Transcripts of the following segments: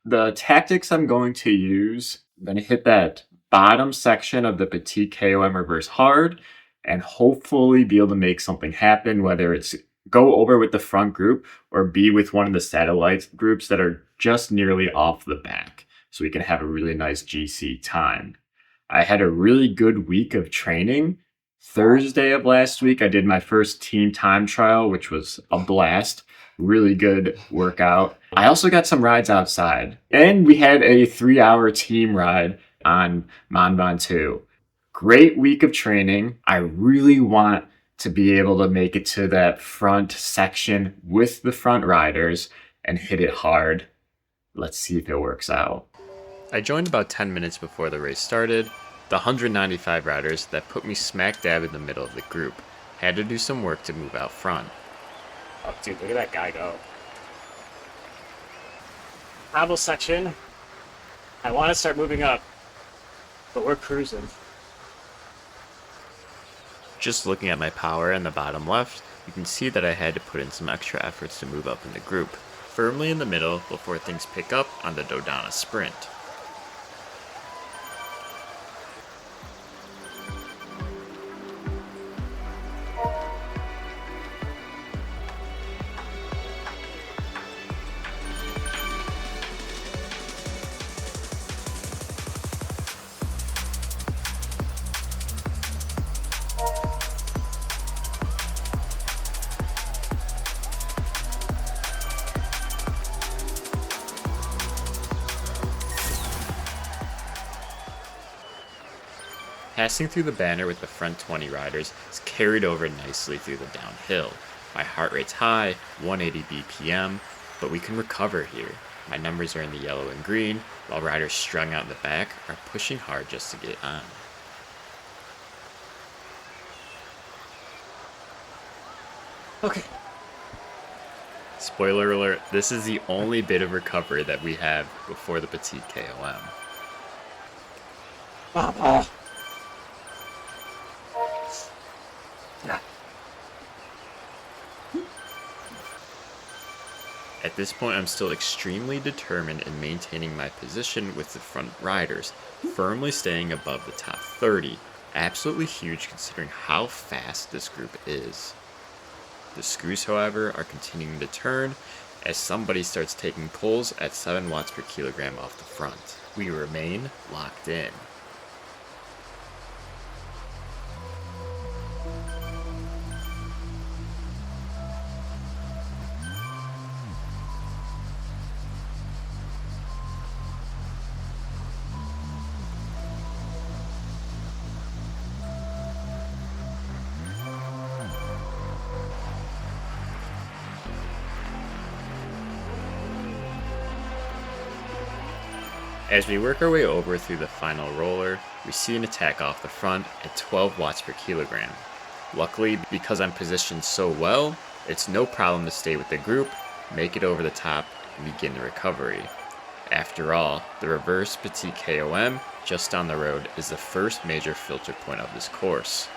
The tactics I'm going to use, I'm going to hit that bottom section of the Petit KOM Reverse hard and hopefully be able to make something happen, whether it's go over with the front group or be with one of the satellite groups that are just nearly off the back so we can have a really nice GC time. I had a really good week of training. Thursday of last week, I did my first team time trial, which was a blast. Really good workout. I also got some rides outside, and we had a 3-hour team ride on Mon Ventoux. Great week of training. I really want to be able to make it to that front section with the front riders and hit it hard. Let's see if it works out. I joined about 10 minutes before the race started. The 195 riders that put me smack dab in the middle of the group had to do some work to move out front. Oh, dude, look at that guy go. Cobble section. I want to start moving up, but we're cruising. Just looking at my power in the bottom left, you can see that I had to put in some extra efforts to move up in the group, firmly in the middle before things pick up on the Dodonna sprint. Passing through the banner with the front 20 riders is carried over nicely through the downhill. My heart rate's high, 180 BPM, but we can recover here. My numbers are in the yellow and green, while riders strung out in the back are pushing hard just to get on. Okay. Spoiler alert, this is the only bit of recovery that we have before the Petit KOM. At this point, I'm still extremely determined in maintaining my position with the front riders, firmly staying above the top 30. Absolutely huge considering how fast this group is. The screws, however, are continuing to turn as somebody starts taking pulls at 7 watts per kilogram off the front. We remain locked in. As we work our way over through the final roller, we see an attack off the front at 12 watts per kilogram. Luckily, because I'm positioned so well, it's no problem to stay with the group, make it over the top, and begin the recovery. After all, the Reverse Petit KOM, just down the road, is the first major filter point of this course.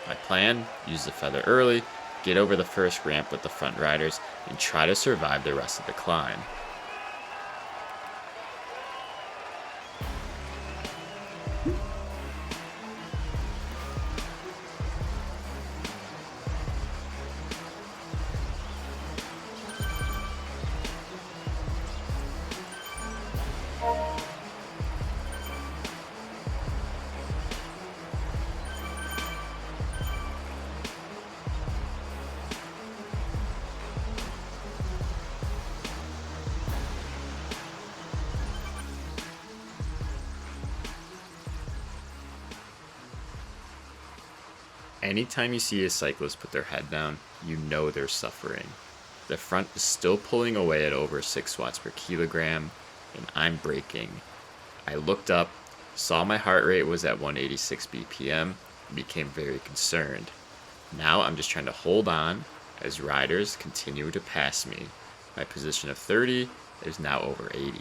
My plan, use the feather early, get over the first ramp with the front riders, and try to survive the rest of the climb. Anytime you see a cyclist put their head down, you know they're suffering. The front is still pulling away at over 6 watts per kilogram, and I'm braking. I looked up, saw my heart rate was at 186 BPM, and became very concerned. Now I'm just trying to hold on. as riders continue to pass me. My position of 30 is now over 80.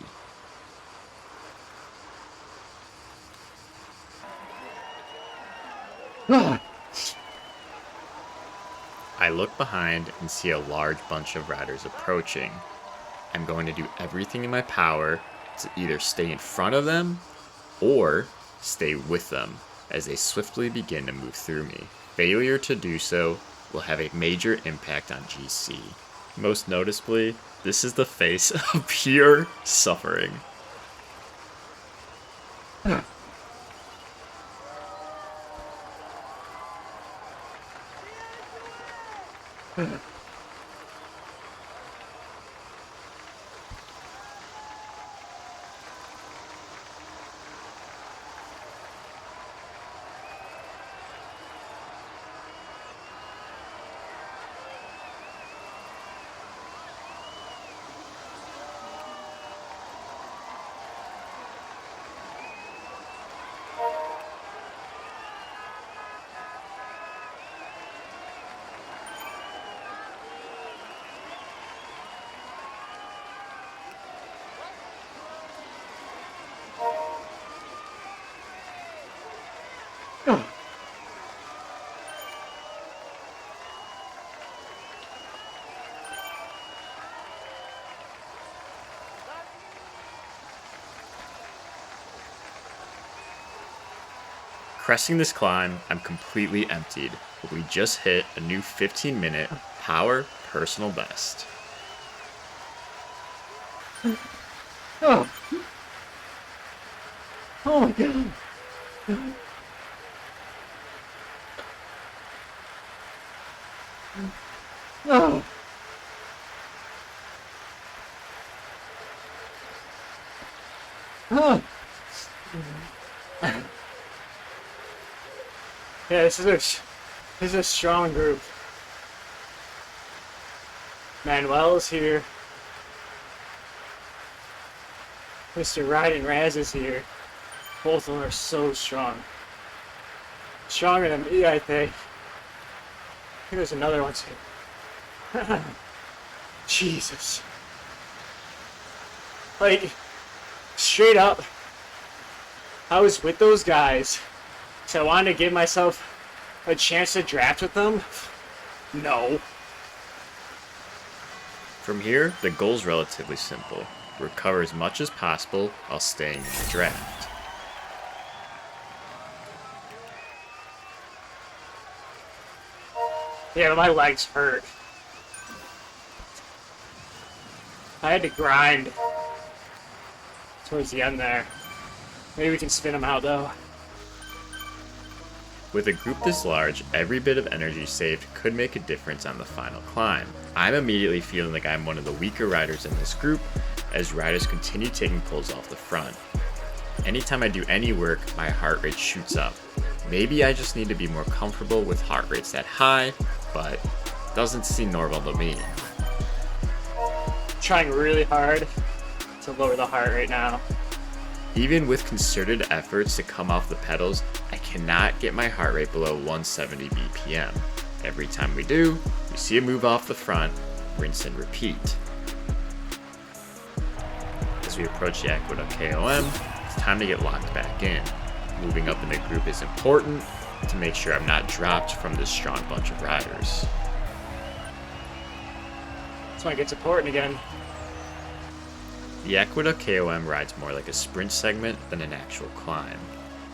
I look behind and see a large bunch of riders approaching. I'm going to do everything in my power to either stay in front of them or stay with them as they swiftly begin to move through me. Failure to do so will have a major impact on GC. Most noticeably, this is the face of pure suffering. Cresting this climb, I'm completely emptied, but we just hit a new 15-minute power personal best. Oh. Oh my god. Oh. Oh. Yeah, this is a strong group. Manuel's here. Mr. Ride and Raz is here. Both of them are so strong. Stronger than me, I think. I think there's another one too. Jesus. Like, straight up, I was with those guys, so I wanted to give myself a chance to draft with them. No. From here, the goal's relatively simple. Recover as much as possible while staying in the draft. Yeah, but my legs hurt. I had to grind towards the end there. Maybe we can spin them out though. With a group this large, every bit of energy saved could make a difference on the final climb. I'm immediately feeling like I'm one of the weaker riders in this group, as riders continue taking pulls off the front. Anytime I do any work, my heart rate shoots up. Maybe I just need to be more comfortable with heart rates that high, but doesn't seem normal to me. Trying really hard to lower the heart rate now. Even with concerted efforts to come off the pedals, I cannot get my heart rate below 170 BPM. Every time we do, we see a move off the front, rinse and repeat. As we approach the Aqueduc KOM, it's time to get locked back in. Moving up in the group is important to make sure I'm not dropped from this strong bunch of riders. That's when it gets important again. The Aqueduc KOM rides more like a sprint segment than an actual climb.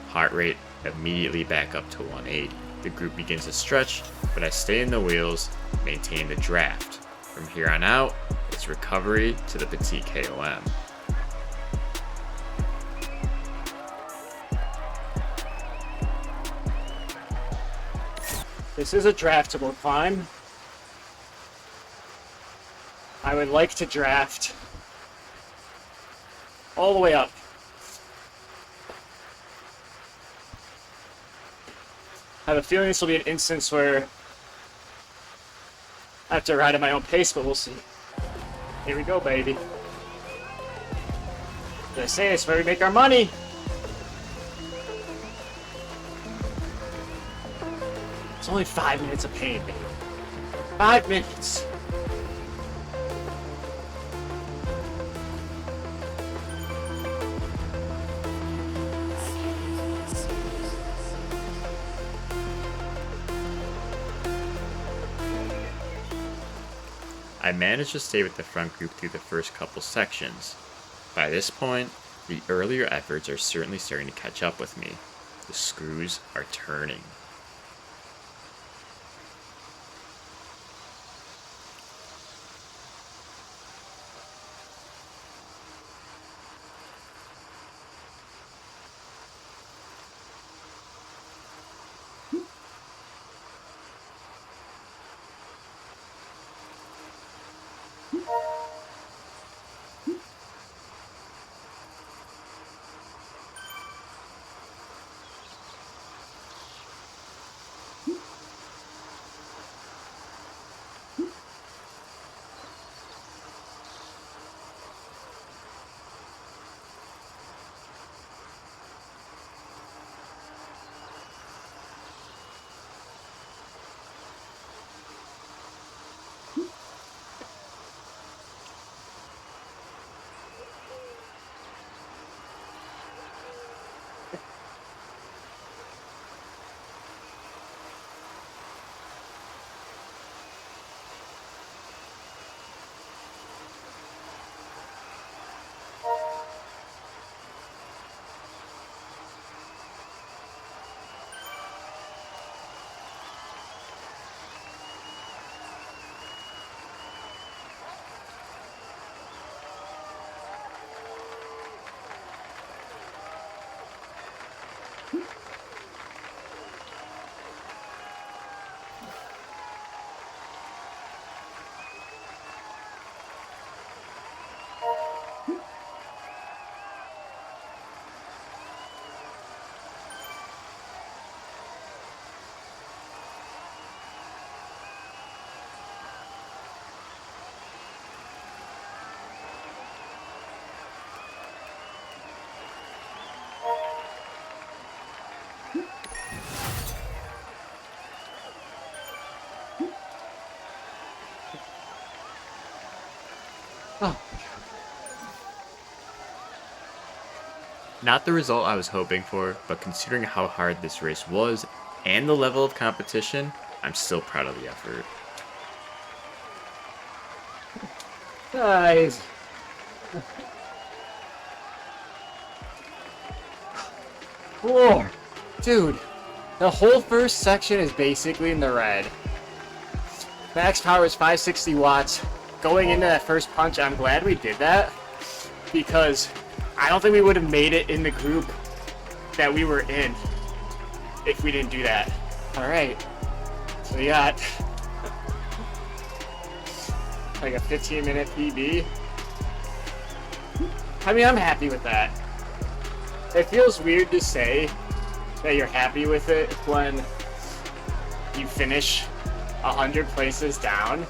Heart rate immediately back up to 180. The group begins to stretch, but I stay in the wheels, maintaining the draft. From here on out, it's recovery to the Petit KOM. This is a draftable climb. I would like to draft all the way up. I have a feeling this will be an instance where I have to ride at my own pace, but we'll see. Here we go, baby. As I say, it's where we make our money. It's only 5 minutes of pain, baby. 5 minutes. I managed to stay with the front group through the first couple sections. By this point, the earlier efforts are certainly starting to catch up with me. The screws are turning. Oh. Not the result I was hoping for, but considering how hard this race was and the level of competition, I'm still proud of the effort. Guys. Whoa. Dude, the whole first section is basically in the red. Max power is 560 watts. Going into that first punch, I'm glad we did that, because I don't think we would have made it in the group that we were in if we didn't do that. Alright, so we got like a 15-minute PB. I mean, I'm happy with that. It feels weird to say that you're happy with it when you finish 100 places down